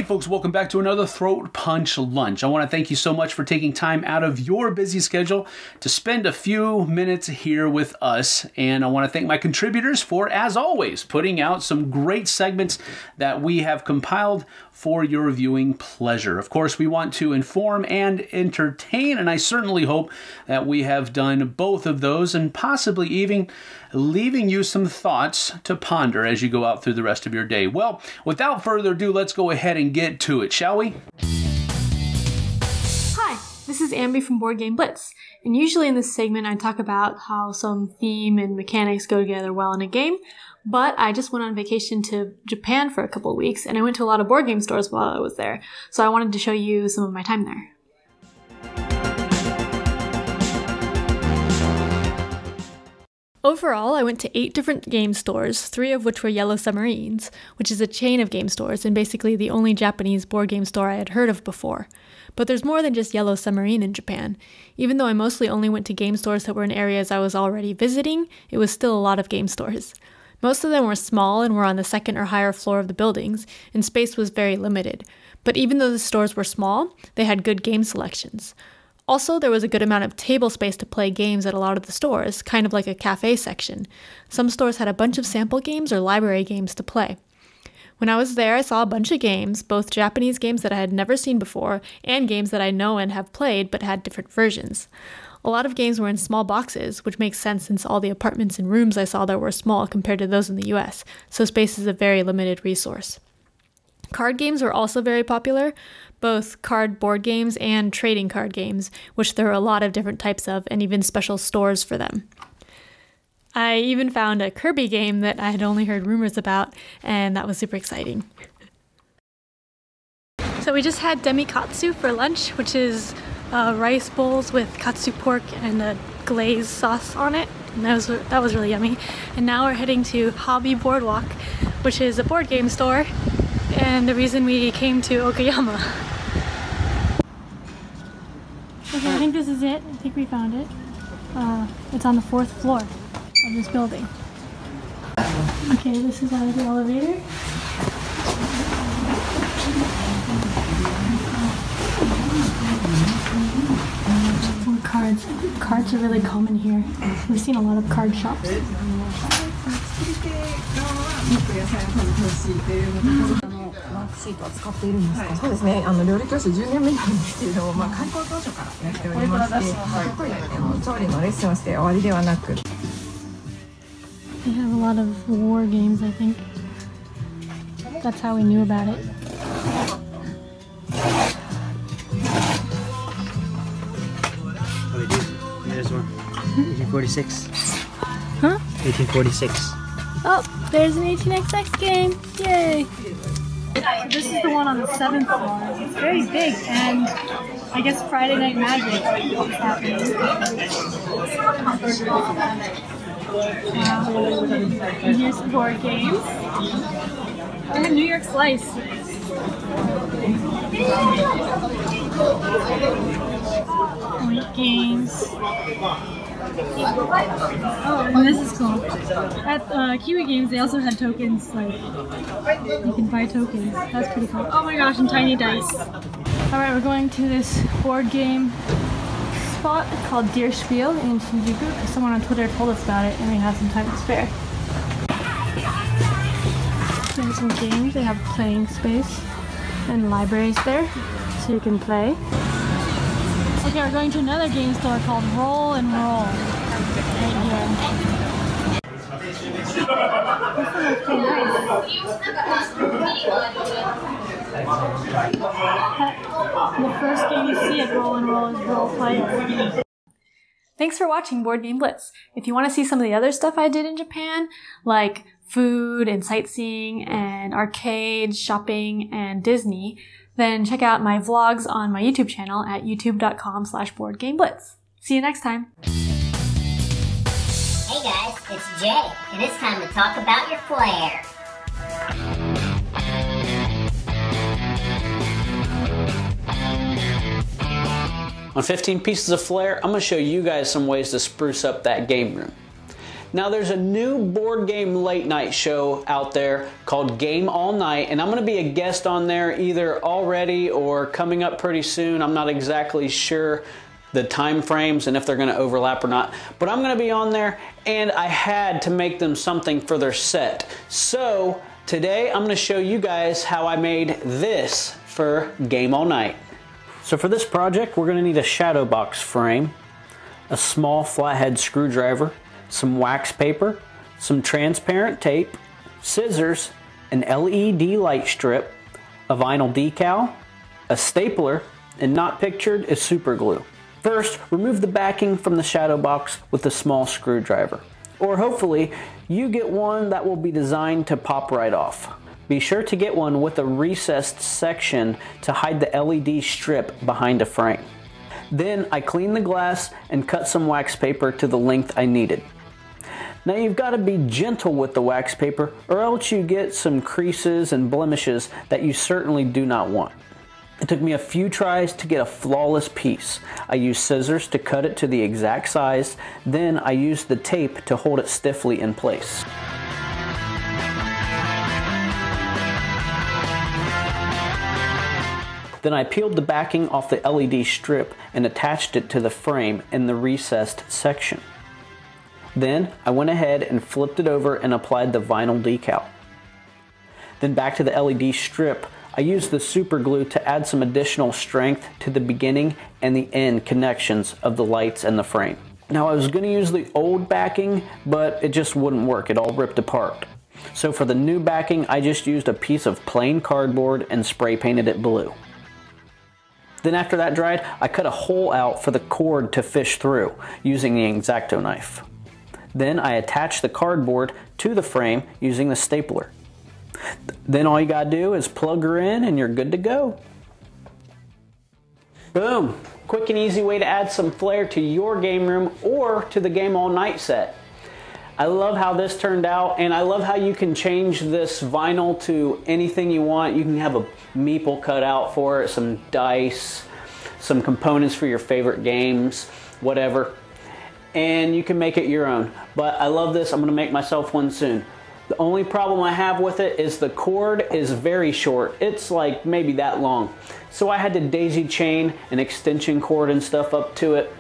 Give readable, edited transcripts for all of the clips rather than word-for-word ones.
Hey folks, welcome back to another Throat Punch Lunch. I want to thank you so much for taking time out of your busy schedule to spend a few minutes here with us. And I want to thank my contributors for, as always, putting out some great segments that we have compiled for your viewing pleasure. Of course, we want to inform and entertain, and I certainly hope that we have done both of those and possibly even leaving you some thoughts to ponder as you go out through the rest of your day. Well, without further ado, let's go ahead and get to it, shall we? Hi, this is Ambie from Boardgame Blitz, and usually in this segment I talk about how some theme and mechanics go together well in a game, but I just went on vacation to Japan for a couple of weeks, and I went to a lot of board game stores while I was there, so I wanted to show you some of my time there. Overall, I went to 8 different game stores, 3 of which were Yellow Submarines, which is a chain of game stores and basically the only Japanese board game store I had heard of before. But there's more than just Yellow Submarine in Japan. Even though I mostly only went to game stores that were in areas I was already visiting, it was still a lot of game stores. Most of them were small and were on the second or higher floor of the buildings, and space was very limited. But even though the stores were small, they had good game selections. Also, there was a good amount of table space to play games at a lot of the stores, kind of like a cafe section. Some stores had a bunch of sample games or library games to play. When I was there, I saw a bunch of games, both Japanese games that I had never seen before, and games that I know and have played but had different versions. A lot of games were in small boxes, which makes sense since all the apartments and rooms I saw there were small compared to those in the US, so space is a very limited resource. Card games were also very popular, both card board games and trading card games, which there are a lot of different types of and even special stores for them. I even found a Kirby game that I had only heard rumors about, and that was super exciting. So we just had demikatsu for lunch, which is rice bowls with katsu pork and a glazed sauce on it, and that was really yummy. And now we're heading to Hobby Boardwalk, which is a board game store, and the reason we came to Okayama. Okay, I think this is it. I think we found it. It's on the 4th floor of this building. Okay, this is out of the elevator. More cards. Cards are really common here. We've seen a lot of card shops. ワークシートは使っているんですか？そうですね。料理教室10年目なんですけれども、開校当初からやっておりまして、特に調理のレッスンをして終わりではなく。They have a lot of war games, I think. That's how we knew about it. Oh, there's one. 1846. Huh? 1846. Oh, there's an 18XX game! Yay! So this is the one on the 7th floor. It's very big, and I guess Friday Night Magic is happening. And here's some board games. I have New York Slice. Point games. Oh, and this is cool. At Kiwi Games, they also had tokens, like, you can buy tokens. That's pretty cool. Oh my gosh, and tiny dice. Alright, we're going to this board game spot called Deer Spiel in Shinjuku. Someone on Twitter told us about it, and we have some time to spare. There's some games. They have playing space and libraries there, so you can play. Okay, we're going to another game store called Roll and Roll. Right here. This one looks pretty nice. The first game you see at Roll and Roll is Roll Player. Thanks for watching Board Game Blitz. If you want to see some of the other stuff I did in Japan, like food and sightseeing and arcades, shopping, and Disney, then check out my vlogs on my YouTube channel at youtube.com/boardgameblitz. See you next time. Hey guys, it's Jennette, and it's time to talk about your Flair. On 15 pieces of Flair, I'm going to show you guys some ways to spruce up that game room. Now there's a new board game late night show out there called Game All Night, and I'm going to be a guest on there either already or coming up pretty soon. I'm not exactly sure the time frames and if they're going to overlap or not, but I'm going to be on there, and I had to make them something for their set. So today I'm going to show you guys how I made this for Game All Night. So for this project, we're going to need a shadow box frame, a small flathead screwdriver, some wax paper, some transparent tape, scissors, an LED light strip, a vinyl decal, a stapler, and not pictured is super glue. First, remove the backing from the shadow box with a small screwdriver. Or hopefully, you get one that will be designed to pop right off. Be sure to get one with a recessed section to hide the LED strip behind a frame. Then I cleaned the glass and cut some wax paper to the length I needed. Now you've got to be gentle with the wax paper or else you get some creases and blemishes that you certainly do not want. It took me a few tries to get a flawless piece. I used scissors to cut it to the exact size, then I used the tape to hold it stiffly in place. Then I peeled the backing off the LED strip and attached it to the frame in the recessed section. Then I went ahead and flipped it over and applied the vinyl decal. Then back to the LED strip, I used the super glue to add some additional strength to the beginning and the end connections of the lights and the frame. Now I was going to use the old backing, but it just wouldn't work. It all ripped apart. So for the new backing, I just used a piece of plain cardboard and spray painted it blue. Then after that dried, I cut a hole out for the cord to fish through using the X-Acto knife. Then I attached the cardboard to the frame using the stapler. Then all you gotta do is plug her in and you're good to go. Boom! Quick and easy way to add some flair to your game room or to the Game All Night set. I love how this turned out, and I love how you can change this vinyl to anything you want. You can have a meeple cut out for it, some dice, some components for your favorite games, whatever. And you can make it your own. But I love this. I'm going to make myself one soon. The only problem I have with it is the cord is very short. It's like maybe that long. So I had to daisy chain an extension cord and stuff up to it.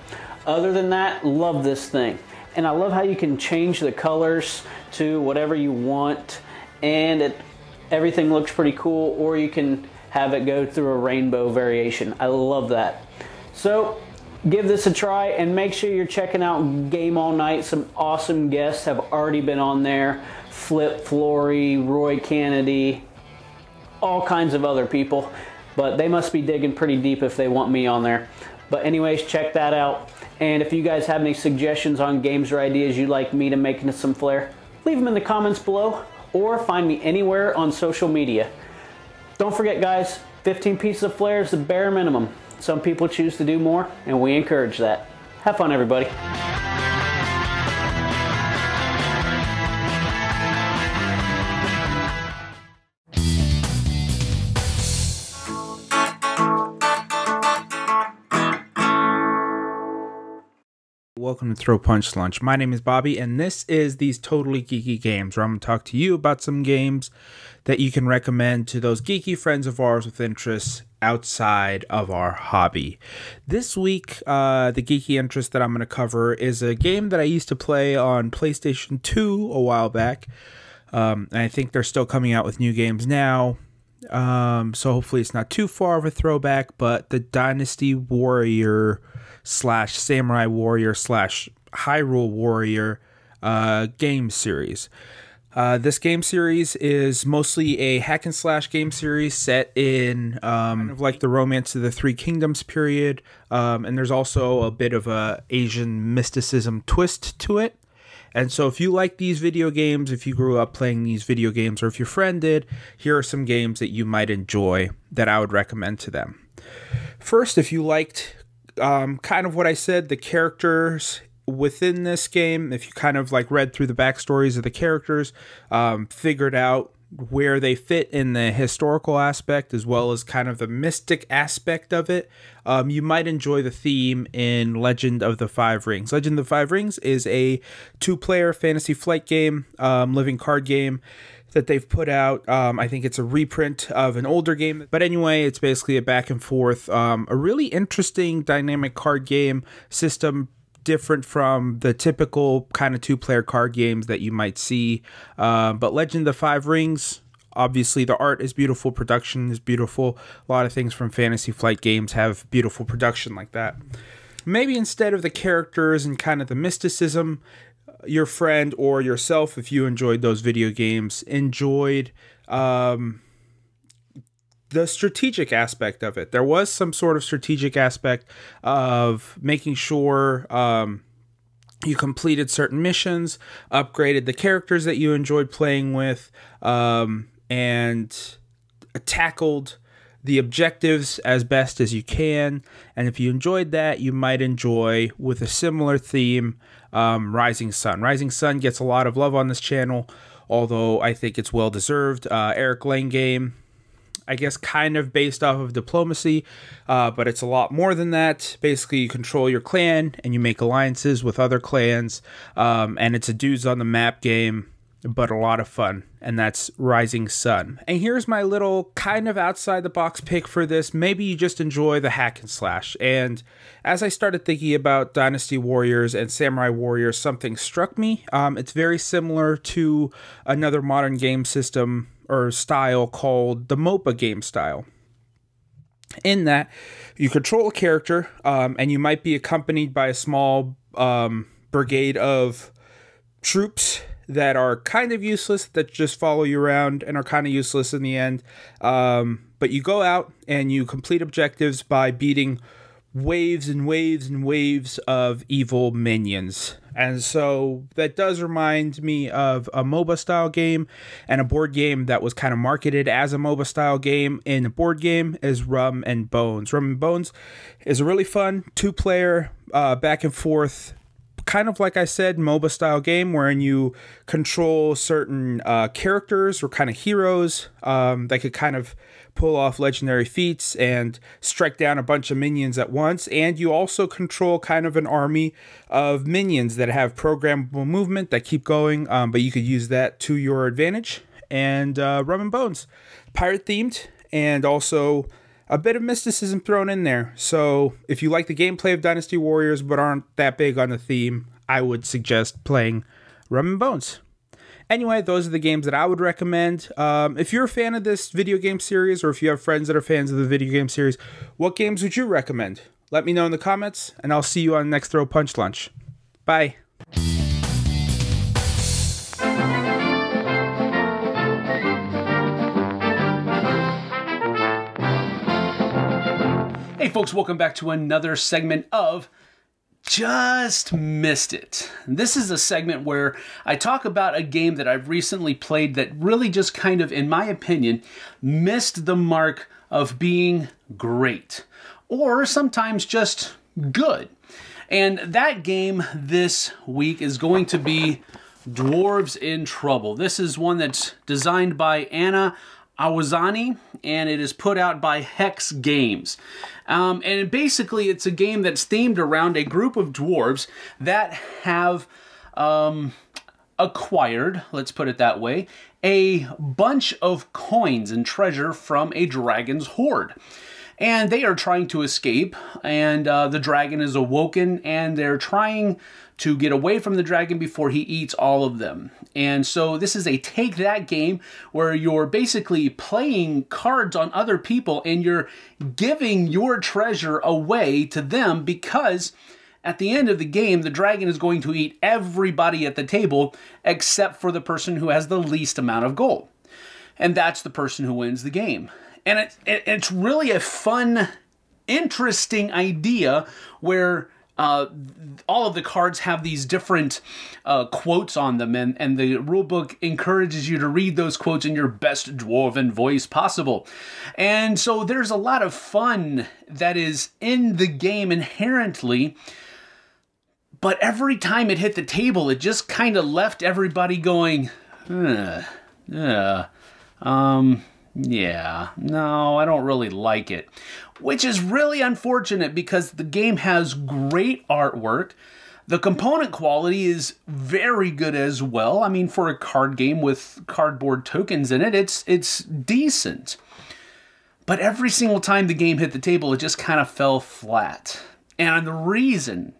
Other than that, love this thing. And I love how you can change the colors to whatever you want, and everything looks pretty cool, or you can have it go through a rainbow variation. I love that. So give this a try and make sure you're checking out Game All Night. Some awesome guests have already been on there. Flip Flory, Roy Kennedy, all kinds of other people, but they must be digging pretty deep if they want me on there. But anyways, check that out. And if you guys have any suggestions on games or ideas you'd like me to make into some flair, leave them in the comments below or find me anywhere on social media. Don't forget guys, 15 pieces of flair is the bare minimum. Some people choose to do more and we encourage that. Have fun everybody. Welcome to Throw Punch Lunch. My name is Bobby, and this is These Totally Geeky Games, where I'm going to talk to you about some games that you can recommend to those geeky friends of ours with interests outside of our hobby. This week, the geeky interest that I'm going to cover is a game that I used to play on PlayStation 2 a while back, and I think they're still coming out with new games now. So hopefully it's not too far of a throwback, but the Dynasty Warrior / Samurai Warrior / Hyrule Warrior game series. This game series is mostly a hack and slash game series set in kind of like the Romance of the Three Kingdoms period, and there's also a bit of a Asian mysticism twist to it. And so if you like these video games, if you grew up playing these video games, or if your friend did, here are some games that you might enjoy that I would recommend to them. First, if you liked kind of what I said, the characters within this game, if you kind of like read through the backstories of the characters, figured out where they fit in the historical aspect as well as kind of the mystic aspect of it, you might enjoy the theme in Legend of the Five Rings. Legend of the Five Rings is a 2-player fantasy flight game, living card game that they've put out. I think it's a reprint of an older game. But anyway, it's basically a back and forth, a really interesting dynamic card game system, different from the typical kind of 2-player card games that you might see. But Legend of the Five Rings, obviously the art is beautiful, production is beautiful. A lot of things from Fantasy Flight games have beautiful production like that. Maybe instead of the characters and kind of the mysticism, your friend or yourself, if you enjoyed those video games, enjoyed the strategic aspect of it. There was some sort of strategic aspect of making sure you completed certain missions, upgraded the characters that you enjoyed playing with, and tackled the objectives as best as you can. And if you enjoyed that, you might enjoy, with a similar theme, Rising Sun. Rising Sun gets a lot of love on this channel, although I think it's well deserved. Eric Lang game, I guess kind of based off of diplomacy, but it's a lot more than that. Basically, you control your clan and you make alliances with other clans, and it's a dudes on the map game, but a lot of fun, and that's Rising Sun. And here's my little kind of outside the box pick for this. Maybe you just enjoy the hack and slash. And as I started thinking about Dynasty Warriors and Samurai Warriors, something struck me. It's very similar to another modern game system or style called the MOBA game style, in that you control a character, and you might be accompanied by a small brigade of troops that are kind of useless, that just follow you around and are kind of useless in the end. But you go out and you complete objectives by beating waves and waves and waves of evil minions. And so that does remind me of a MOBA style game, and a board game that was kind of marketed as a MOBA style game in a board game is Rum and Bones. Rum and Bones is a really fun 2-player back and forth, kind of like I said, MOBA style game wherein you control certain characters or kind of heroes that could kind of pull off legendary feats and strike down a bunch of minions at once. And you also control kind of an army of minions that have programmable movement that keep going, but you could use that to your advantage. And Rum and Bones, pirate themed, and also a bit of mysticism thrown in there. So if you like the gameplay of Dynasty Warriors but aren't that big on the theme, I would suggest playing Rum and Bones. Anyway, those are the games that I would recommend. If you're a fan of this video game series, or if you have friends that are fans of the video game series, what games would you recommend? Let me know in the comments, and I'll see you on the next Throw Punch Lunch. Bye. Hey folks, welcome back to another segment of Just Missed It. This is a segment where I talk about a game that I've recently played that really just kind of, in my opinion, missed the mark of being great, or sometimes just good. And that game this week is going to be Dwarves in Trouble. This is one that's designed by Anna Awazani, and it is put out by Hex Games. And basically, it's a game that's themed around a group of dwarves that have acquired, let's put it that way, a bunch of coins and treasure from a dragon's hoard. And they are trying to escape, and the dragon is awoken, and they're trying to get away from the dragon before he eats all of them. And so this is a take that game where you're basically playing cards on other people and you're giving your treasure away to them, because at the end of the game, the dragon is going to eat everybody at the table except for the person who has the least amount of gold. And that's the person who wins the game. And it's really a fun, interesting idea where all of the cards have these different quotes on them, and the rulebook encourages you to read those quotes in your best dwarven voice possible. And so there's a lot of fun that is in the game inherently, but every time it hit the table, it just kind of left everybody going, Yeah, no, I don't really like it. Which is really unfortunate because the game has great artwork. The component quality is very good as well. I mean, for a card game with cardboard tokens in it, it's decent. But every single time the game hit the table, it just kind of fell flat. And the reason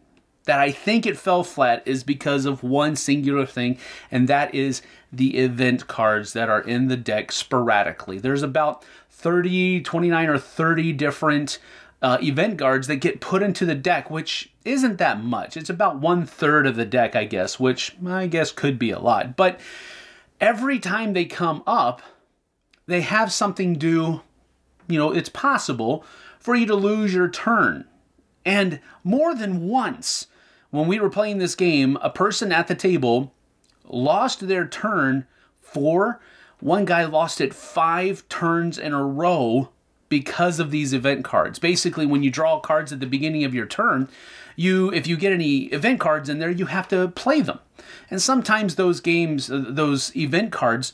that I think it fell flat is because of one singular thing, and that is the event cards that are in the deck sporadically. There's about 29 or 30 different event cards that get put into the deck, which isn't that much. It's about 1/3 of the deck, I guess, which I guess could be a lot. But every time they come up, they have something do, it's possible for you to lose your turn. And more than once, when we were playing this game, a person at the table lost their turn one guy lost it 5 turns in a row because of these event cards. Basically, when you draw cards at the beginning of your turn, if you get any event cards in there, you have to play them. And sometimes those event cards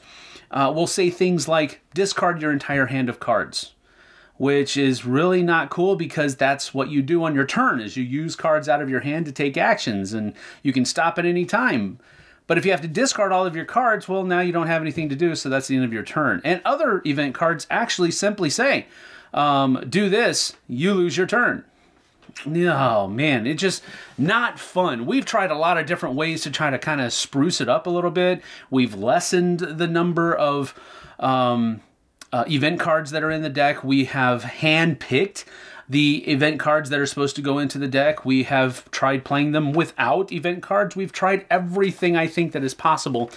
will say things like, discard your entire hand of cards, which is really not cool because that's what you do on your turn, is you use cards out of your hand to take actions, and you can stop at any time. But if you have to discard all of your cards, well, now you don't have anything to do, so that's the end of your turn. And other event cards actually simply say, do this, you lose your turn. Oh, man, it's just not fun. We've tried a lot of different ways to try to kind of spruce it up a little bit. We've lessened the number of event cards that are in the deck. We have hand-picked the event cards that are supposed to go into the deck. We have tried playing them without event cards. We've tried everything I think that is possible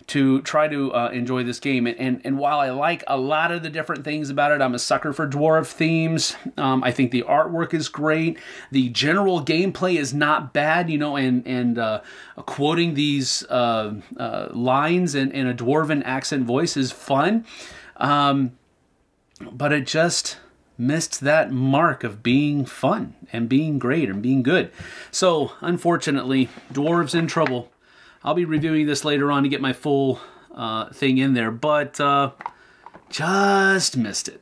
to try to enjoy this game. And while I like a lot of the different things about it, I'm a sucker for dwarf themes. I think the artwork is great. The general gameplay is not bad, and quoting these lines in a dwarven accent voice is fun. But it just missed that mark of being fun and being great and being good. So, unfortunately, Dwarves in trouble. I'll be reviewing this later on to get my full thing in there, but just missed it.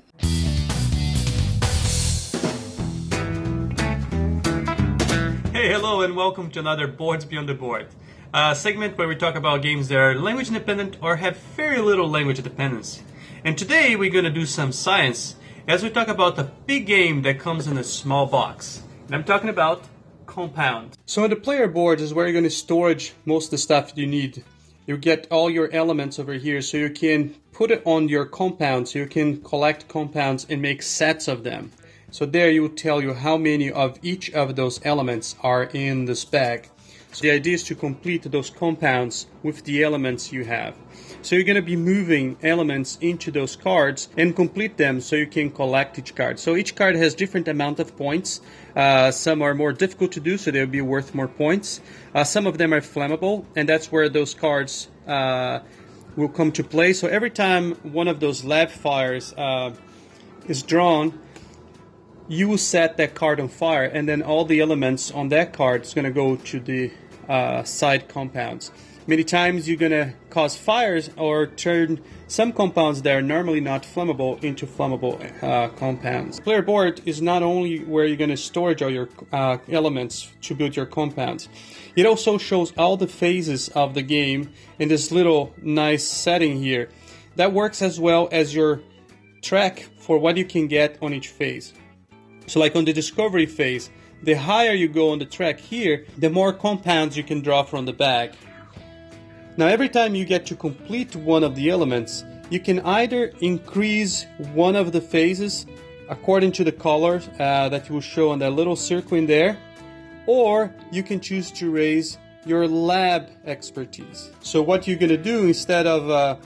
Hey, hello, and welcome to another Boards Beyond the Board, a segment where we talk about games that are language independent or have very little language dependency. And today we're going to do some science as we talk about a big game that comes in a small box. And I'm talking about compound. So the player board is where you're going to store most of the stuff you need. You get all your elements over here so you can put it on your compound, so you can collect compounds and make sets of them. So there you will tell you how many of each of those elements are in this bag. So the idea is to complete those compounds with the elements you have. So you're going to be moving elements into those cards and complete them so you can collect each card. So each card has different amount of points. Some are more difficult to do, so they'll be worth more points. Some of them are flammable, and that's where those cards will come to play. So every time one of those lab fires is drawn, you will set that card on fire, and then all the elements on that card is going to go to the side compounds. Many times you're going to cause fires or turn some compounds that are normally not flammable into flammable compounds. Player board is not only where you're going to store all your elements to build your compounds. It also shows all the phases of the game in this little nice setting here. That works as well as your track for what you can get on each phase. So like on the discovery phase, the higher you go on the track here, the more compounds you can draw from the bag. Now every time you get to complete one of the elements, you can either increase one of the phases according to the color that you will show on that little circle in there, or you can choose to raise your lab expertise. So what you're going to do, instead of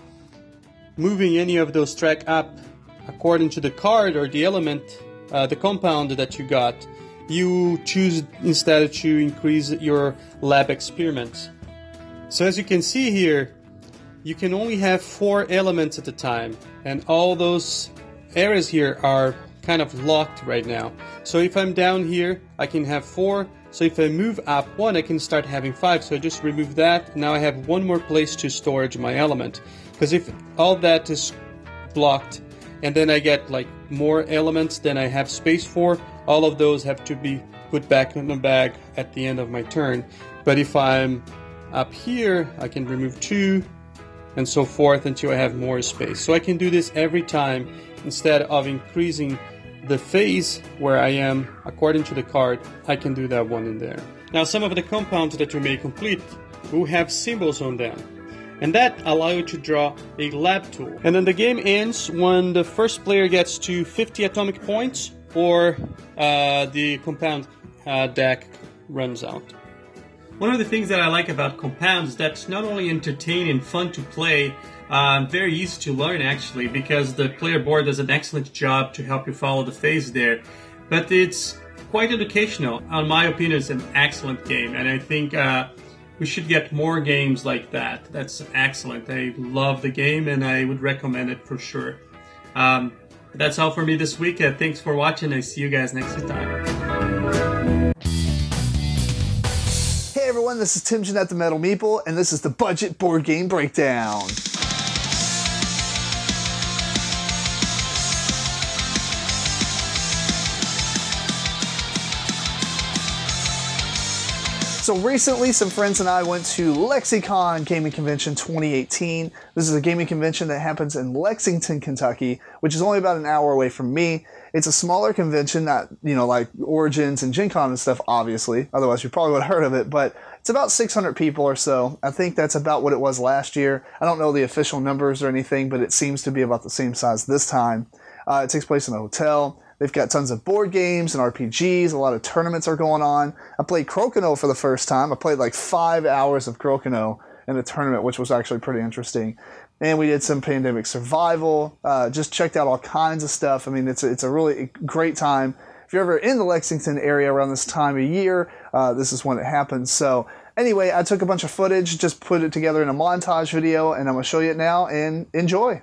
moving any of those track up according to the card or the element, the compound that you got, you choose instead to increase your lab experiments. So as you can see here, you can only have 4 elements at a time, and all those areas here are kind of locked right now. So if I'm down here, I can have 4. So if I move up 1, I can start having 5. So I just remove that. Now I have one more place to store my element. Because if all that is blocked, and then I get like more elements than I have space for. All of those have to be put back in the bag at the end of my turn. But if I'm up here, I can remove 2 and so forth until I have more space. So I can do this every time instead of increasing the phase where I am according to the card. I can do that one in there. Now some of the compounds that you may complete will have symbols on them, and that allow you to draw a lab tool. And then the game ends when the first player gets to 50 atomic points or the compound deck runs out. One of the things that I like about compounds is that it's not only entertaining and fun to play, very easy to learn actually, because the player board does an excellent job to help you follow the phase there, but it's quite educational. In my opinion, it's an excellent game, and I think we should get more games like that. That's excellent. I love the game and I would recommend it for sure. That's all for me this week. Thanks for watching. I see you guys next time. Hey everyone, this is Tim Jennette the Metal Meeple, and this is the Budget Board Game Breakdown. So recently, some friends and I went to LexiCon Gaming Convention 2018. This is a gaming convention that happens in Lexington, Kentucky, which is only about an hour away from me. It's a smaller convention, not, like Origins and Gen Con and stuff, obviously. Otherwise, you probably would have heard of it, but it's about 600 people or so. I think that's about what it was last year. I don't know the official numbers or anything, but it seems to be about the same size this time. It takes place in a hotel. They've got tons of board games and RPGs. A lot of tournaments are going on. I played Crokinole for the first time. I played like 5 hours of Crokinole in a tournament, which was actually pretty interesting. And we did some pandemic survival. Just checked out all kinds of stuff. I mean, it's a really great time. If you're ever in the Lexington area around this time of year, this is when it happens. So anyway, I took a bunch of footage, just put it together in a montage video, and I'm going to show you it now, and enjoy.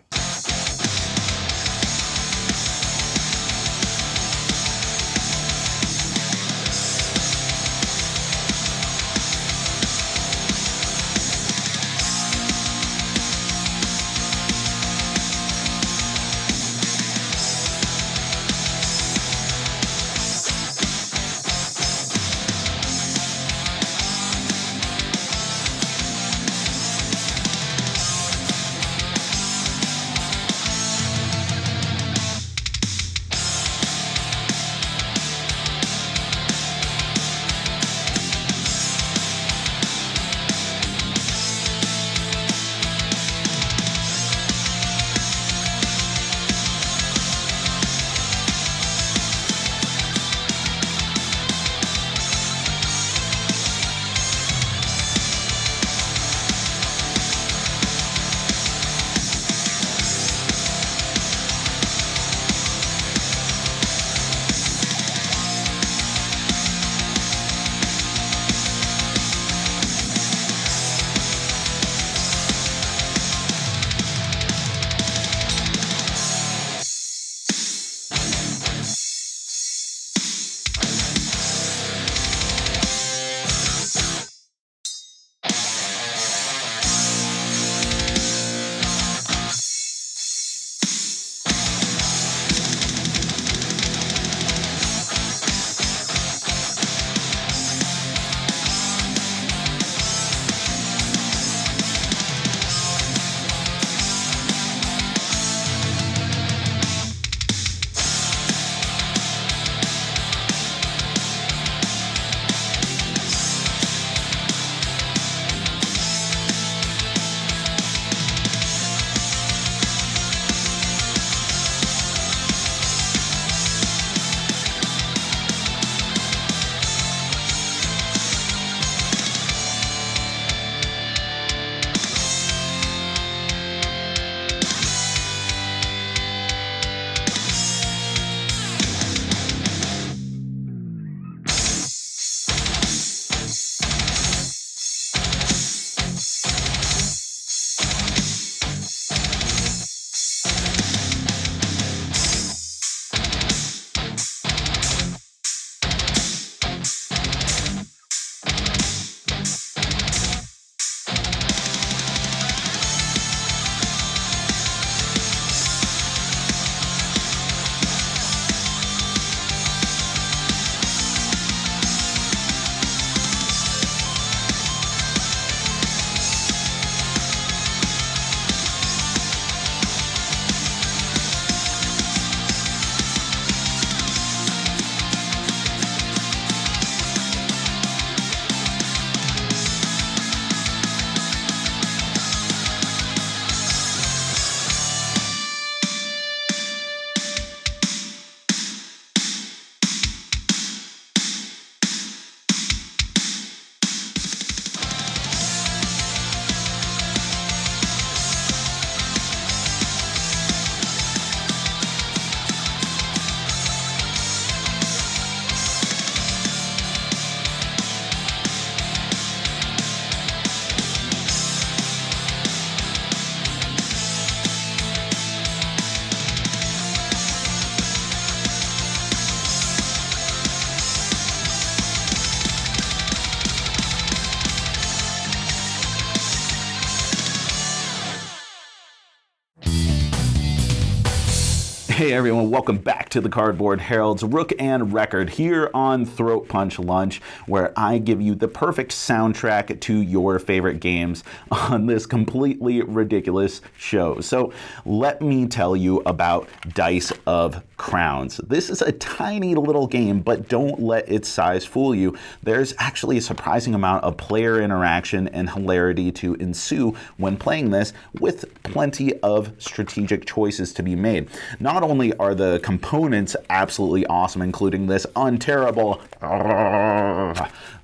Hey everyone, welcome back to the Cardboard Herald's Rook and Record here on Throat Punch Lunch, where I give you the perfect soundtrack to your favorite games on this completely ridiculous show. So let me tell you about Dice of Crowns. This is a tiny little game, but don't let its size fool you. There's actually a surprising amount of player interaction and hilarity to ensue when playing this, with plenty of strategic choices to be made. Not only are the components absolutely awesome, including this unterrible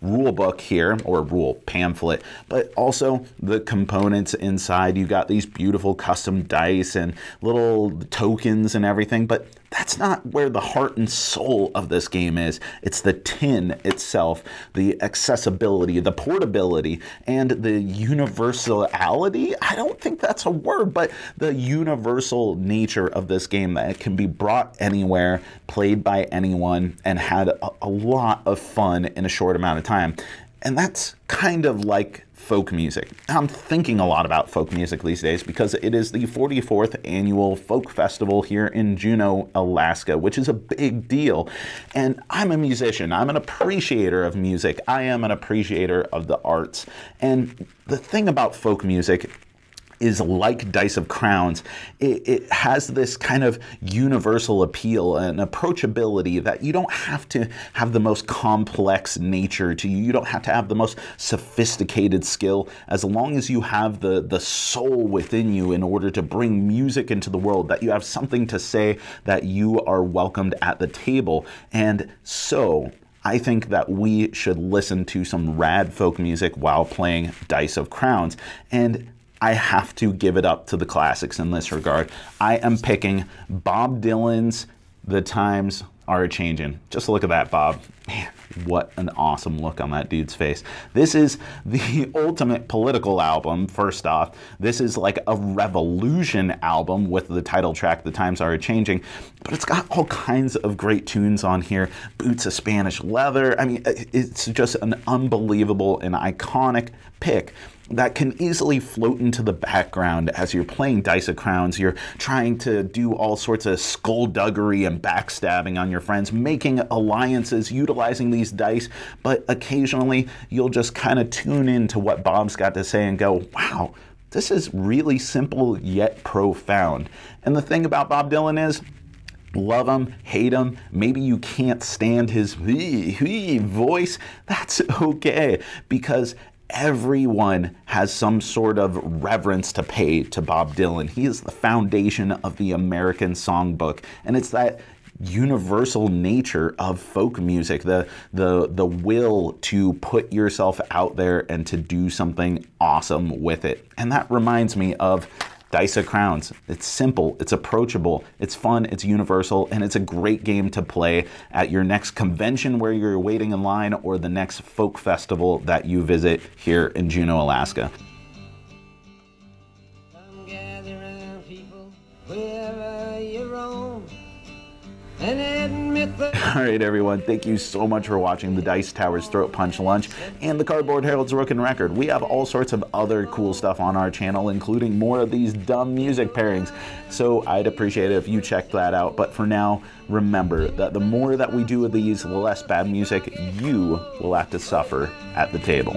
rule book here, or rule pamphlet, but also the components inside. You got these beautiful custom dice and little tokens and everything, but that's not where the heart and soul of this game is. It's the tin itself, the accessibility, the portability, and the universality. I don't think that's a word, but the universal nature of this game, that it can be brought anywhere, played by anyone, and had a lot of fun in a short amount of time. And that's kind of like folk music. I'm thinking a lot about folk music these days because it is the 44th annual folk festival here in Juneau, Alaska, which is a big deal. And I'm a musician. I'm an appreciator of music. I am an appreciator of the arts. And the thing about folk music is, like Dice of Crowns, it has this kind of universal appeal and approachability that you don't have to have the most complex nature to you. You don't have to have the most sophisticated skill, as long as you have the soul within you in order to bring music into the world, that you have something to say, that you are welcomed at the table. And so I think that we should listen to some rad folk music while playing Dice of Crowns. And I have to give it up to the classics in this regard. I am picking Bob Dylan's The Times Are A-Changin'. Just look at that, Bob. Man, what an awesome look on that dude's face. This is the ultimate political album, first off. This is like a revolution album with the title track, The Times Are A-Changin', but it's got all kinds of great tunes on here. Boots of Spanish Leather. I mean, it's just an unbelievable and iconic pick that can easily float into the background as you're playing Dice of Crowns. You're trying to do all sorts of skullduggery and backstabbing on your friends, making alliances, utilizing these dice, but occasionally you'll just kind of tune into what Bob's got to say and go, wow, this is really simple yet profound. And the thing about Bob Dylan is, love him, hate him, maybe you can't stand his voice, that's okay, because everyone has some sort of reverence to pay to Bob Dylan. He is the foundation of the American songbook, and it's that universal nature of folk music, the will to put yourself out there and to do something awesome with it. And that reminds me of Dice of Crowns. It's simple, it's approachable, it's fun, it's universal, and it's a great game to play at your next convention where you're waiting in line, or the next folk festival that you visit here in Juneau, Alaska. Come gather around, people, wherever you roam, and admit that. All right, everyone, thank you so much for watching the Dice Tower's Throat Punch Lunch and the Cardboard Herald's Rook and Record. We have all sorts of other cool stuff on our channel, including more of these dumb music pairings. So I'd appreciate it if you checked that out. But for now, remember that the more that we do of these, the less bad music you will have to suffer at the table.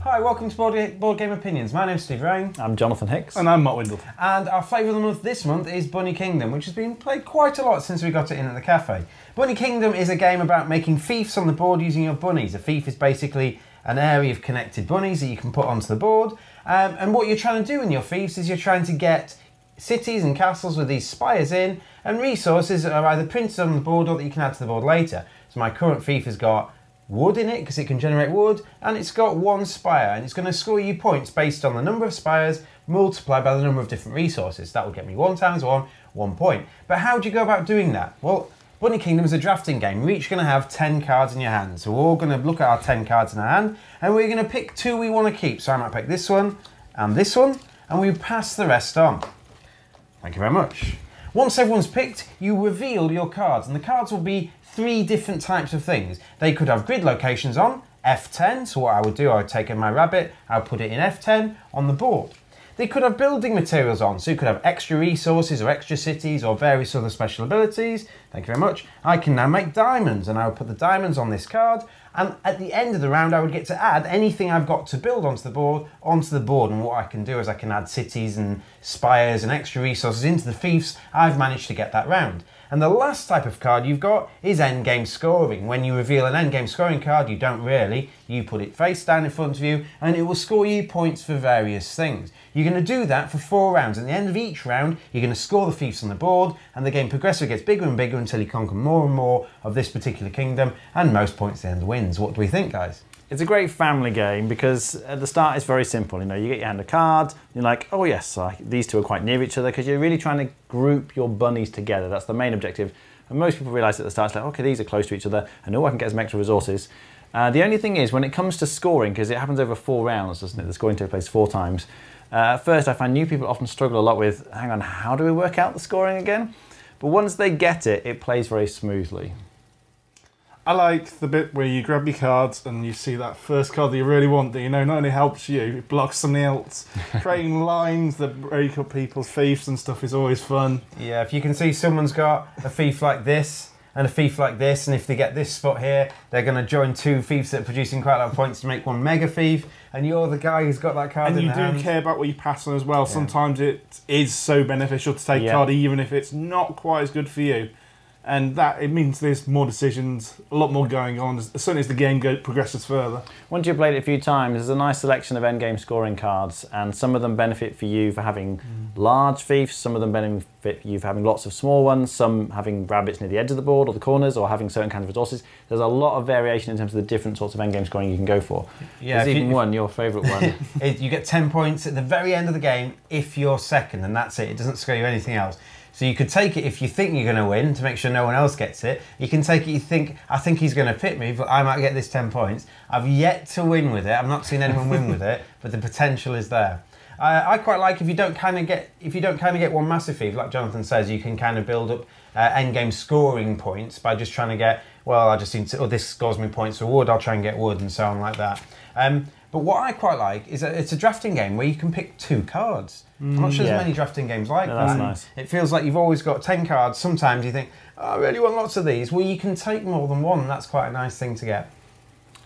Hi, welcome to Board Game Opinions. My name's Steve Rain. I'm Jonathan Hicks. And I'm Matt Windle. And our flavour of the month this month is Bunny Kingdom, which has been played quite a lot since we got it in at the cafe. Bunny Kingdom is a game about making fiefs on the board using your bunnies. A fief is basically an area of connected bunnies that you can put onto the board. And what you're trying to do in your fiefs is you're trying to get cities and castles with these spires in, and resources that are either printed on the board or that you can add to the board later. So my current fief has got wood in it because it can generate wood, and it's got one spire, and it's going to score you points based on the number of spires multiplied by the number of different resources. That will get me 1 times 1, 1 point. But how do you go about doing that? Well, Bunny Kingdom is a drafting game. You're each going to have 10 cards in your hand. So we're all going to look at our 10 cards in our hand, and we're going to pick 2 we want to keep. So I might pick this one, and we pass the rest on. Thank you very much. Once everyone's picked, you reveal your cards, and the cards will be 3 different types of things. They could have grid locations on, F10, so what I would do, I would take my rabbit, I would put it in F10 on the board. They could have building materials on, so you could have extra resources or extra cities or various other special abilities. Thank you very much. I can now make diamonds, and I would put the diamonds on this card, and at the end of the round I would get to add anything I've got to build onto the board, and what I can do is I can add cities and spires and extra resources into the fiefs I've managed to get that round. And the last type of card you've got is endgame scoring. When you reveal an endgame scoring card, you don't really. You put it face down in front of you and it will score you points for various things. You're going to do that for 4 rounds. At the end of each round, you're going to score the fiefs on the board, and the game progressively gets bigger and bigger until you conquer more and more of this particular kingdom, and most points at the end wins. What do we think, guys? It's a great family game because at the start it's very simple. You know, you get your hand of cards, you're like, oh yes, these two are quite near each other, because you're really trying to group your bunnies together. That's the main objective. And most people realise at the start, it's like, okay, these are close to each other, and oh, I can get some extra resources. The only thing is, when it comes to scoring, because it happens over 4 rounds, doesn't it? The scoring takes place 4 times. At first, I find new people often struggle a lot with, hang on, how do we work out the scoring again? But once they get it, it plays very smoothly. I like the bit where you grab your cards and you see that first card that you really want, that you know not only helps you, it blocks something else. Creating lines that break up people's fiefs and stuff is always fun. Yeah, if you can see someone's got a fief like this and a fief like this, and if they get this spot here, they're going to join 2 fiefs that are producing quite a lot of points to make 1 mega fief, and you're the guy who's got that card in the hand. And you do care about what you pass on as well. Yeah. Sometimes it is so beneficial to take a card even if it's not quite as good for you. And that, it means there's more decisions, a lot more going on, as soon as the game progresses further. Once you've played it a few times, there's a nice selection of endgame scoring cards, and some of them benefit for you for having large fiefs, some of them benefit you for having lots of small ones, some having rabbits near the edge of the board or the corners, or having certain kinds of resources. There's a lot of variation in terms of the different sorts of endgame scoring you can go for. Yeah, there's even one, your favourite one. You get 10 points at the very end of the game if you're second, and that's it. It doesn't score you anything else. So you could take it if you think you're going to win, to make sure no one else gets it. You can take it, I think he's going to pick me, but I might get this 10 points. I've yet to win with it. I've not seen anyone win with it, but the potential is there. I quite like if you don't kind of get one massive fief, like Jonathan says, you can kind of build up endgame scoring points by just trying to get, well, I just need to, this scores me points for wood, I'll try and get wood, and so on like that. But what I quite like is that it's a drafting game where you can pick 2 cards. I'm not sure there's many drafting games like that. That's nice. It feels like you've always got 10 cards. Sometimes you think, oh, I really want lots of these. Well, you can take more than one. That's quite a nice thing to get.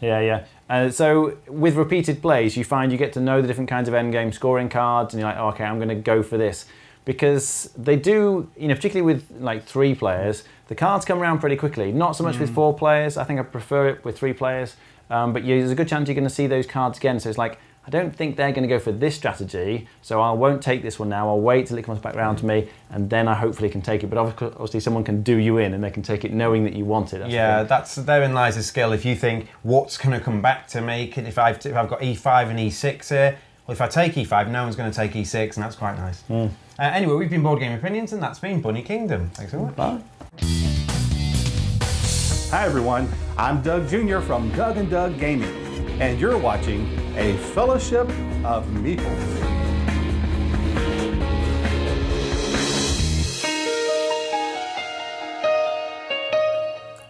Yeah. So with repeated plays, you find you get to know the different kinds of endgame scoring cards, and you're like, oh, okay, I'm going to go for this. Because they do, you know, particularly with like 3 players, the cards come around pretty quickly. Not so much with 4 players. I think I prefer it with 3 players. But there's a good chance you're going to see those cards again. So it's like, I don't think they're going to go for this strategy, so I won't take this one now. I'll wait till it comes back round to me, and then I hopefully can take it. But obviously someone can do you in, and they can take it knowing that you want it. Therein lies the skill. If you think, what's going to come back to me? If I've got E5 and E6 here, well, if I take E5, no one's going to take E6, and that's quite nice. Anyway, we've been Board Game Opinions, and that's been Bunny Kingdom. Thanks so much. Bye. Hi everyone, I'm Doug Jr. from Doug and Doug Gaming, and you're watching A Fellowship of Meeples.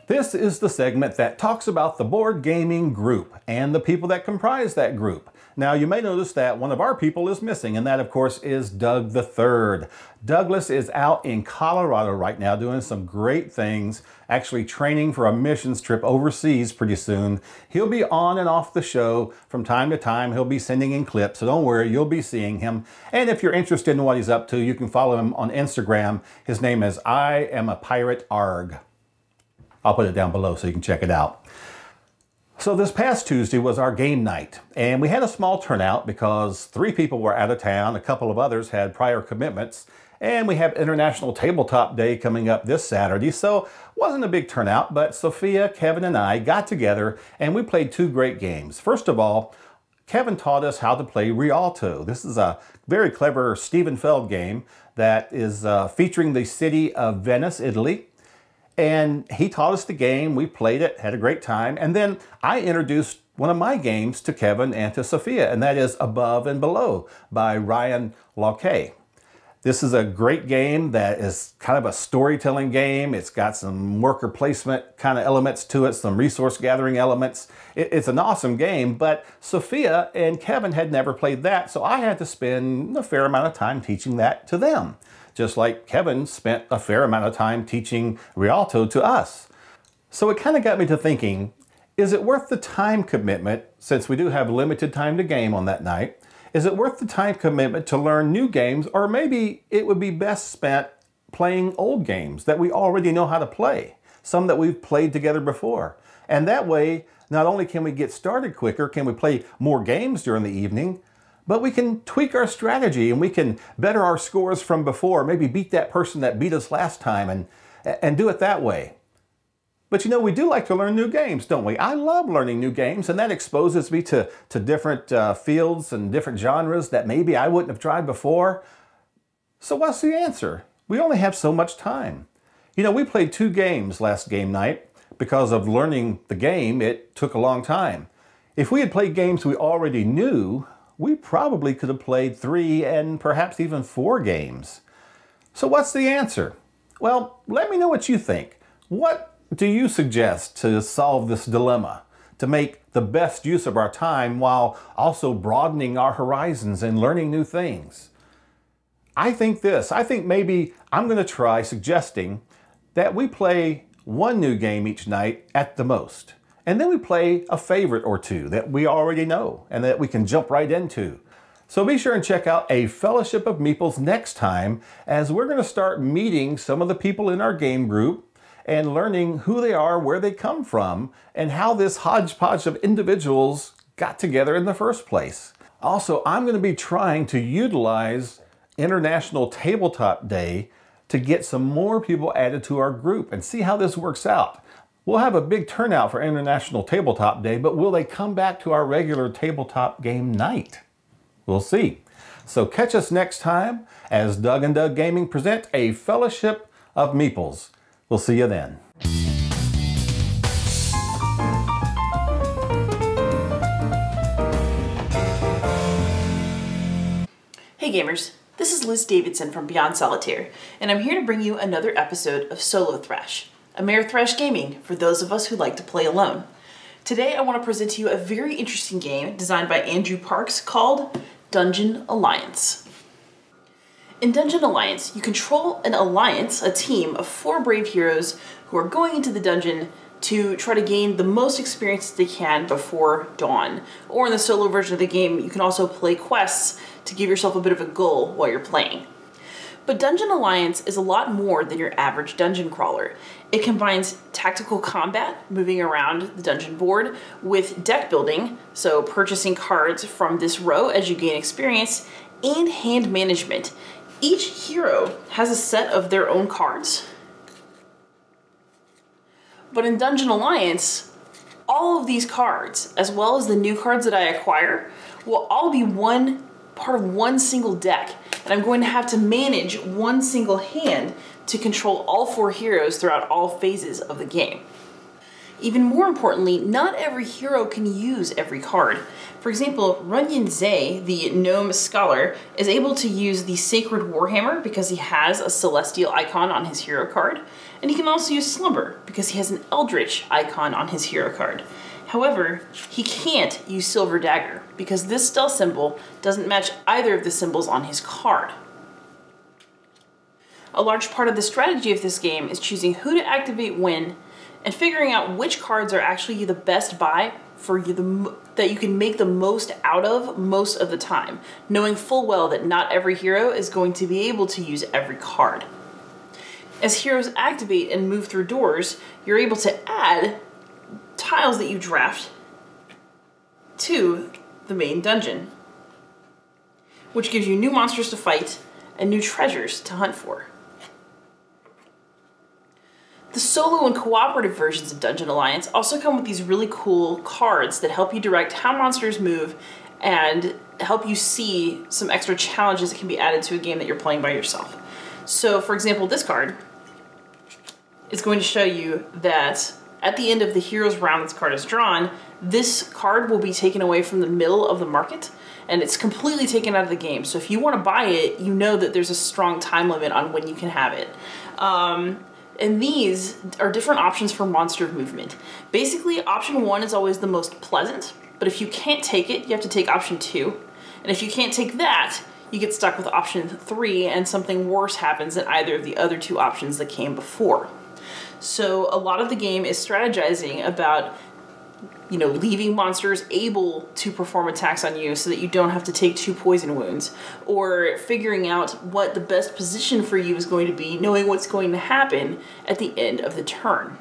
This is the segment that talks about the board gaming group and the people that comprise that group. Now, you may notice that one of our people is missing, and that, of course, is Doug the Third. Douglas is out in Colorado right now doing some great things, actually training for a missions trip overseas pretty soon. He'll be on and off the show from time to time. He'll be sending in clips, so don't worry, you'll be seeing him. And if you're interested in what he's up to, you can follow him on Instagram. His name is I Am a Pirate Arg. I'll put it down below so you can check it out. So this past Tuesday was our game night, and we had a small turnout because 3 people were out of town, a couple of others had prior commitments, and we have International Tabletop Day coming up this Saturday, so it wasn't a big turnout, but Sophia, Kevin, and I got together and we played 2 great games. First of all, Kevin taught us how to play Rialto. This is a very clever Stephen Feld game that is featuring the city of Venice, Italy. And he taught us the game, we played it, had a great time, and then I introduced one of my games to Kevin and to Sophia, and that is Above and Below by Ryan Locke. This is a great game that is kind of a storytelling game. It's got some worker placement kind of elements to it, some resource gathering elements. It's an awesome game, but Sophia and Kevin had never played that, so I had to spend a fair amount of time teaching that to them. Just like Kevin spent a fair amount of time teaching Rialto to us. So it kind of got me to thinking, is it worth the time commitment, since we do have limited time to game on that night? Is it worth the time commitment to learn new games, or maybe it would be best spent playing old games that we already know how to play, some that we've played together before? And that way, not only can we get started quicker, can we play more games during the evening, but we can tweak our strategy and we can better our scores from before, maybe beat that person that beat us last time and do it that way. But you know, we do like to learn new games, don't we? I love learning new games, and that exposes me to different fields and different genres that maybe I wouldn't have tried before. So what's the answer? We only have so much time. You know, we played 2 games last game night. Because of learning the game, it took a long time. If we had played games we already knew, we probably could have played 3 and perhaps even 4 games. So what's the answer? Well, let me know what you think. What do you suggest to solve this dilemma, to make the best use of our time while also broadening our horizons and learning new things? I think maybe I'm going to try suggesting that we play 1 new game each night at the most. And then we play a favorite or 2 that we already know and that we can jump right into. So be sure and check out A Fellowship of Meeples next time, as we're going to start meeting some of the people in our game group and learning who they are, where they come from, and how this hodgepodge of individuals got together in the first place. Also, I'm going to be trying to utilize International Tabletop Day to get some more people added to our group and see how this works out. We'll have a big turnout for International Tabletop Day, but will they come back to our regular tabletop game night? We'll see. So catch us next time as Doug and Doug Gaming present A Fellowship of Meeples. We'll see you then. Hey gamers, this is Liz Davidson from Beyond Solitaire, and I'm here to bring you another episode of Solo-Thrash, Amerithrash gaming for those of us who like to play alone. Today I want to present to you a very interesting game designed by Andrew Parks called Dungeon Alliance. In Dungeon Alliance, you control an alliance, a team of 4 brave heroes who are going into the dungeon to try to gain the most experience they can before dawn. Or in the solo version of the game, you can also play quests to give yourself a bit of a goal while you're playing. But Dungeon Alliance is a lot more than your average dungeon crawler. It combines tactical combat, moving around the dungeon board, with deck building, so purchasing cards from this row as you gain experience, and hand management. Each hero has a set of their own cards. But in Dungeon Alliance, all of these cards, as well as the new cards that I acquire, will all be part of one single deck. And I'm going to have to manage one single hand to control all 4 heroes throughout all phases of the game. Even more importantly, not every hero can use every card. For example, Runyon Zay, the gnome scholar, is able to use the Sacred Warhammer because he has a celestial icon on his hero card, and he can also use Slumber because he has an eldritch icon on his hero card. However, he can't use Silver Dagger because this stealth symbol doesn't match either of the symbols on his card. A large part of the strategy of this game is choosing who to activate when, and figuring out which cards are actually the best buy for you that you can make the most out of most of the time, knowing full well that not every hero is going to be able to use every card. As heroes activate and move through doors, you're able to add tiles that you draft to the main dungeon, which gives you new monsters to fight and new treasures to hunt for. The solo and cooperative versions of Dungeon Alliance also come with these really cool cards that help you direct how monsters move and help you see some extra challenges that can be added to a game that you're playing by yourself. So, for example, this card is going to show you that At the end of the hero's round this card is drawn, this card will be taken away from the middle of the market, and it's completely taken out of the game. So if you want to buy it, you know that there's a strong time limit on when you can have it. And these are different options for monster movement. Basically, option 1 is always the most pleasant, but if you can't take it, you have to take option 2. And if you can't take that, you get stuck with option 3, and something worse happens than either of the other 2 options that came before. So a lot of the game is strategizing about, you know, leaving monsters able to perform attacks on you so that you don't have to take 2 poison wounds, or figuring out what the best position for you is going to be, knowing what's going to happen at the end of the turn.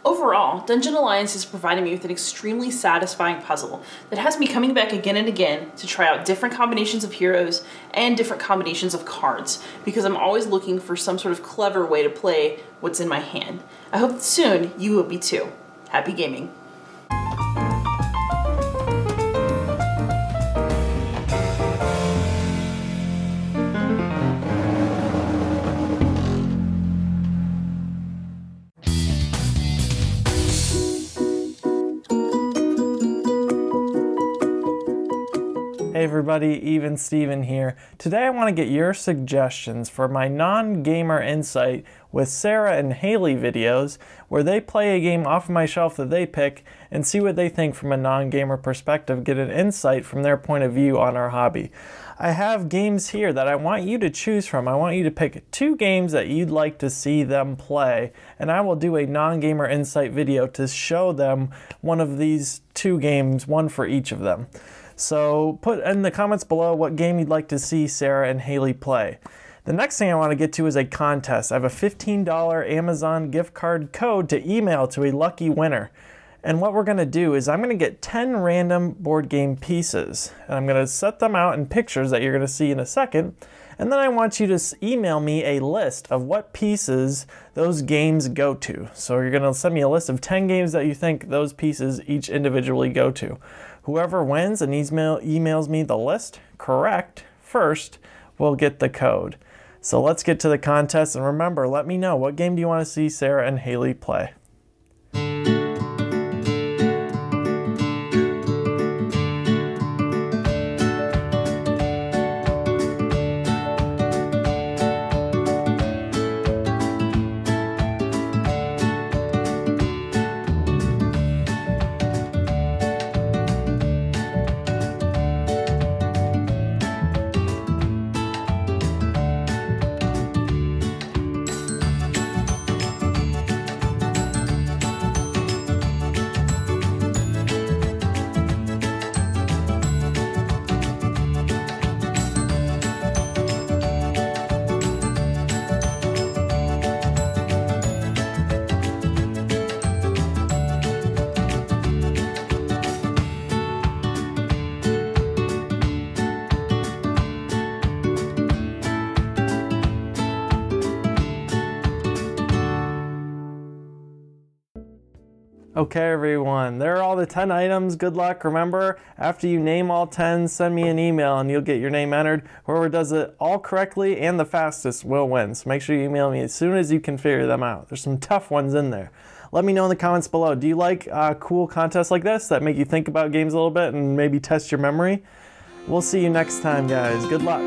Overall, Dungeon Alliance is providing me with an extremely satisfying puzzle that has me coming back again and again to try out different combinations of heroes and different combinations of cards, because I'm always looking for some sort of clever way to play what's in my hand. I hope that soon you will be too. Happy gaming. Hey everybody, Even Steven here. Today I want to get your suggestions for my non-gamer insight with Sarah and Healey videos, where they play a game off of my shelf that they pick and see what they think from a non-gamer perspective, get an insight from their point of view on our hobby. I have games here that I want you to choose from. I want you to pick 2 games that you'd like to see them play, and I will do a non-gamer insight video to show them one of these 2 games, one for each of them. So put in the comments below what game you'd like to see Sarah and Healey play. The next thing I want to get to is a contest. I have a $15 Amazon gift card code to email to a lucky winner. And what we're going to do is I'm going to get 10 random board game pieces. And I'm going to set them out in pictures that you're going to see in a second. And then I want you to email me a list of what pieces those games go to. So you're going to send me a list of 10 games that you think those pieces each individually go to. Whoever wins and emails me the list correct first will get the code. So let's get to the contest, and remember, let me know, what game do you want to see Sarah and Healey play? Okay everyone, there are all the 10 items. Good luck. Remember, after you name all 10, send me an email and you'll get your name entered. Whoever does it all correctly and the fastest will win. So make sure you email me as soon as you can figure them out. There's some tough ones in there. Let me know in the comments below. Do you like cool contests like this that make you think about games a little bit and maybe test your memory? We'll see you next time, guys. Good luck.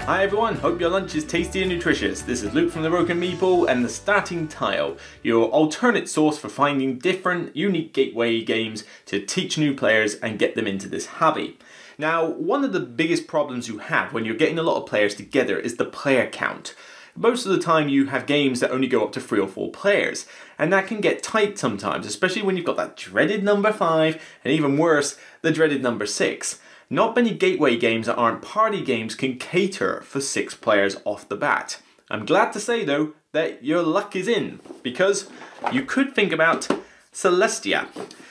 Hi everyone, hope your lunch is tasty and nutritious. This is Luke from the Rook and Meeple and the Starting Tile, your alternate source for finding different, unique gateway games to teach new players and get them into this hobby. Now, one of the biggest problems you have when you're getting a lot of players together is the player count. Most of the time you have games that only go up to 3 or 4 players, and that can get tight sometimes, especially when you've got that dreaded number 5, and even worse, the dreaded number 6. Not many gateway games that aren't party games can cater for 6 players off the bat. I'm glad to say though that your luck is in, because you could think about Celestia.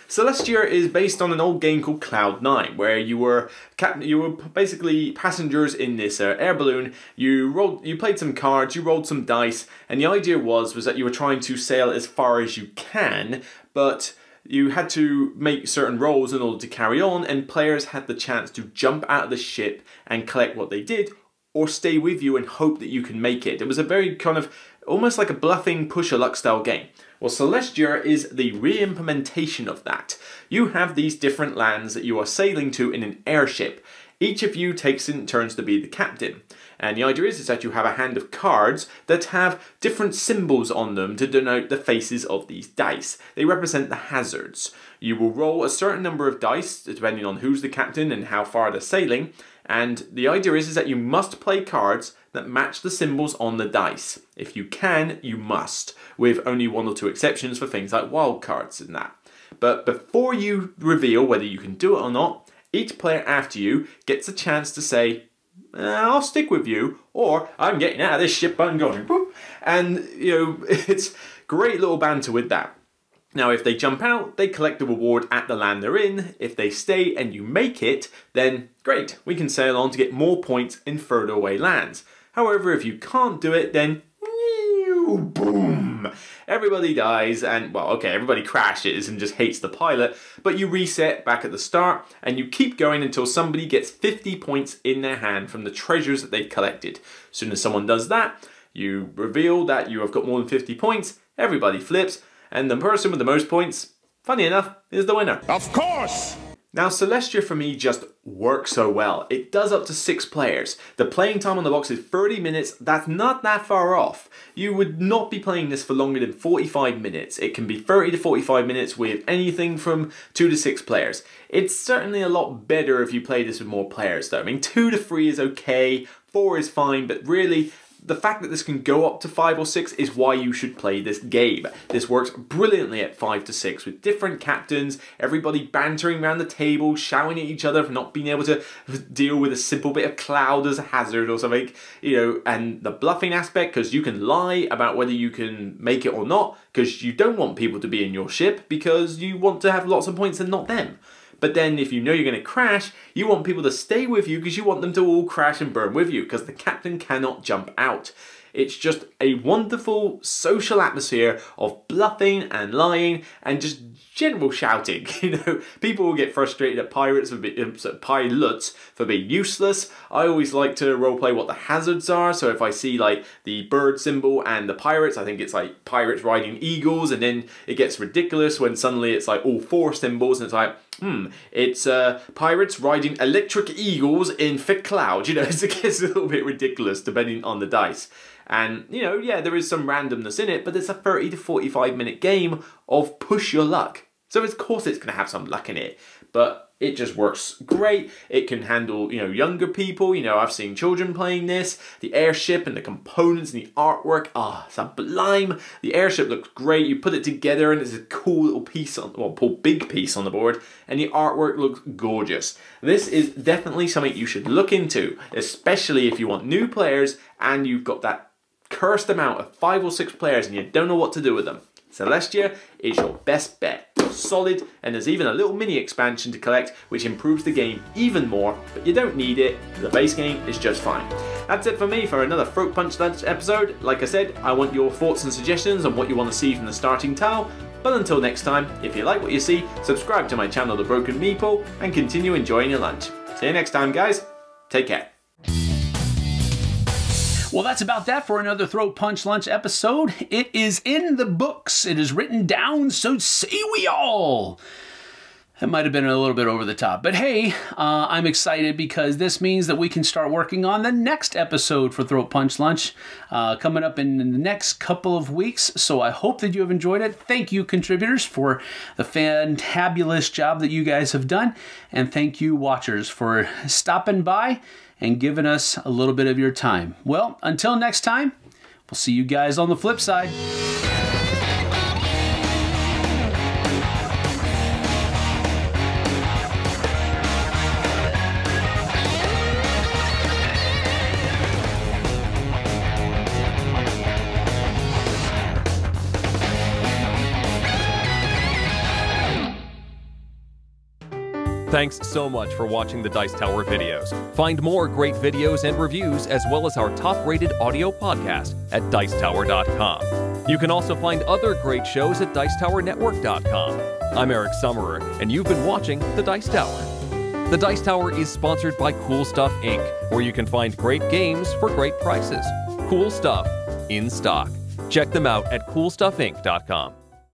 Celestia is based on an old game called Cloud 9, where you were basically passengers in this air balloon. You played some cards, you rolled some dice, and the idea was that you were trying to sail as far as you can, but you had to make certain rolls in order to carry on, and players had the chance to jump out of the ship and collect what they did, or stay with you and hope that you can make it. It was a very kind of almost like a bluffing push-a-luck style game. Well, Celestia is the re-implementation of that. You have these different lands that you are sailing to in an airship. Each of you takes in turns to be the captain. And the idea is that you have a hand of cards that have different symbols on them to denote the faces of these dice. They represent the hazards. You will roll a certain number of dice, depending on who's the captain and how far they're sailing. And the idea is that you must play cards that match the symbols on the dice. If you can, you must, with only 1 or 2 exceptions for things like wild cards and that. But before you reveal whether you can do it or not, each player after you gets a chance to say, I'll stick with you, or I'm getting out of this ship, I'm going, boop. And, you know, it's great little banter with that. Now, if they jump out, they collect the reward at the land they're in. If they stay and you make it, then great, we can sail on to get more points in further away lands. However, if you can't do it, then boom, everybody dies, and well, okay, everybody crashes and just hates the pilot, but you reset back at the start and you keep going until somebody gets 50 points in their hand from the treasures that they've collected. As soon as someone does that, you reveal that you have got more than 50 points, everybody flips, and the person with the most points, funny enough, is the winner. Of course! Now, Celestia for me just works so well. It does up to 6 players. The playing time on the box is 30 minutes. That's not that far off. You would not be playing this for longer than 45 minutes. It can be 30 to 45 minutes with anything from 2 to 6 players. It's certainly a lot better if you play this with more players though. I mean, 2 to 3 is okay, 4 is fine, but really, the fact that this can go up to 5 or 6 is why you should play this game. This works brilliantly at 5 to 6 with different captains, everybody bantering around the table, shouting at each other for not being able to deal with a simple bit of cloud as a hazard or something, you know, and the bluffing aspect, because you can lie about whether you can make it or not, because you don't want people to be in your ship, because you want to have lots of points and not them. But then if you know you're going to crash, you want people to stay with you because you want them to all crash and burn with you because the captain cannot jump out. It's just a wonderful social atmosphere of bluffing and lying and just general shouting. You know, people will get frustrated at pilots for being useless. I always like to roleplay what the hazards are. So if I see like the bird symbol and the pirates, I think it's like pirates riding eagles, and then it gets ridiculous when suddenly it's like all 4 symbols and it's like, it's pirates riding electric eagles in thick cloud. You know, it gets a little bit ridiculous depending on the dice. And, you know, yeah, there is some randomness in it, but it's a 30 to 45 minute game of push your luck. So of course it's going to have some luck in it, but it just works great. It can handle, you know, younger people. You know, I've seen children playing this. The airship and the components and the artwork, sublime. The airship looks great. You put it together and it's a cool little piece, big piece on the board, and the artwork looks gorgeous. This is definitely something you should look into, especially if you want new players and you've got that cursed amount of 5 or 6 players and you don't know what to do with them. Celestia is your best bet. Solid, and there's even a little mini expansion to collect which improves the game even more, but you don't need it. The base game is just fine. That's it for me for another Throat Punch Lunch episode. Like I said, I want your thoughts and suggestions on what you want to see from the starting tile. But until next time, if you like what you see, subscribe to my channel The Broken Meeple and continue enjoying your lunch. See you next time, guys. Take care. Well, that's about that for another Throat Punch Lunch episode. It is in the books. It is written down, so say we all. That might have been a little bit over the top. But hey, I'm excited because this means that we can start working on the next episode for Throat Punch Lunch coming up in the next couple of weeks. So I hope that you have enjoyed it. Thank you, contributors, for the fantabulous job that you guys have done. And thank you, watchers, for stopping by and giving us a little bit of your time. Well, until next time, we'll see you guys on the flip side. Thanks so much for watching the Dice Tower videos. Find more great videos and reviews as well as our top-rated audio podcast at Dicetower.com. You can also find other great shows at Dicetowernetwork.com. I'm Eric Summerer, and you've been watching The Dice Tower. The Dice Tower is sponsored by Cool Stuff Inc., where you can find great games for great prices. Cool stuff in stock. Check them out at CoolStuffInc.com.